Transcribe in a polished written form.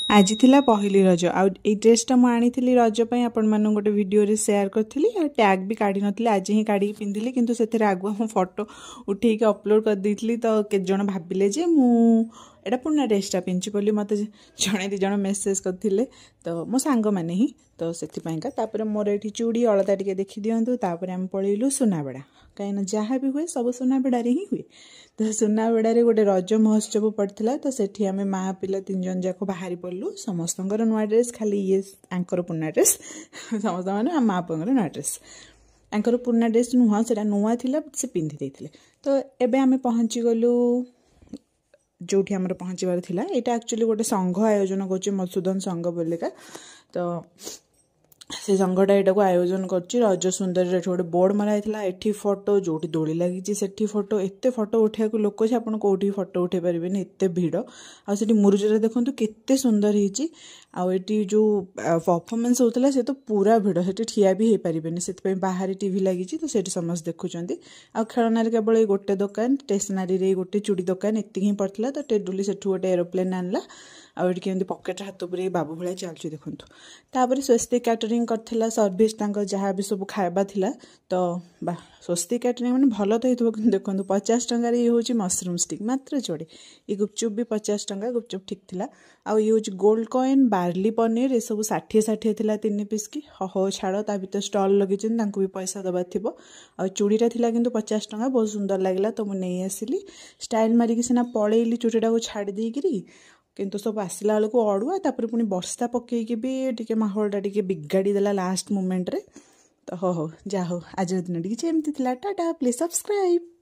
आज थिला पहली रज आई ड्रेसटा मुझे आनी रज आपण मान गोटे वीडियो सेयार करी टैग भी काढ़ी नी आज ही काढ़ी पिंधिली किंतु से आगुआ मु फोटो उठे अपलोड कर देती तो केत भाविले जे एटा पुणा ड्रेसटा पिंधि बोली मत जड़े दिज मेसेज करते तो मो सांग मैंने ही तो से मोर ये चूड़ी अलता टे देखी दिंतु आम पलैलु सुनाबेड़ा कहीं जहाँ भी हुए सब सुनाबेड़े ही हुए तो सुनाबेड़े गोटे रज महोत्सव पड़ता तो सेठी आम माँ पिला 3 जन जाक बाहरी पड़लु समस्त नुआ ड्रेस खाली ये आंकर पुणा ड्रेस समस्त मैंने माँ बापा नुआ ड्रेस आंकर पुणा ड्रेस नुह से नुआ थी से पिंधि देते तो एबे आम पहुँची गलु जो आमर पहुँचबार था यहाँ एक्चुअली गोटे संघ आयोजन कर मधुसूदन संघ बोलिका तो से संघटा यहाँ को आयोजन कर रज सुंदर गोटे बोर्ड मराई एठी फोटो जो दोली लगी से फोटो एत फोटो उठा लोक अच्छे आप कौटी फोटो उठे पारे एत भिड़ आठ मुरुजर देखो केते सुंदर होती जो परफॉर्मेंस होता से तो पूरा भिड़ से ठिया भी हो पारे से बाहर टीवी लगी तो से समस्त देखुं आ खेलना केवल गोटे दुकान स्टेसनारी गोटे चूड़ी दुकान एति ही पड़ता तो टेडुली से गोटे एरोप्लेन आनला आठ के पकेट हाथ पूरे बाबू भाया चलती देखूँ तापर स्वस्ति कैटरिंग करथिला सर्विस जहाँ भी सब खाଇବା थिला तो स्वस्ति कैटरिंग मैंने भल तो हो देखो 50 टंकार ये हूँ मशरूम स्टिक मात्र जोड़े ये गुपचुप भी 50 टंका गुपचुप ठीक थिला आ ये हूँ गोल्ड कॉइन बार्ली पनीर ये सब 60 थिला 3 पीस की हो छाड़ ता भर स्टल लगे भी पैसा दबार थी आ चूड़ीटा थिला किंतु 50 टंका बहुत सुंदर लगे तो मुझे आसिली स्टाइल मारिकी सीना पलैली चूड़ीटा को छाड़ी देकरी किंतु सब आसला बेलू अड़ुआ तापर पुणी वर्षा पकईकी भी टी माहौलटा टी बिगाड़ी देला लास्ट मोमेंट रे तो हो जा हो आज दिन टी एमती टाटा प्लीज सब्सक्राइब।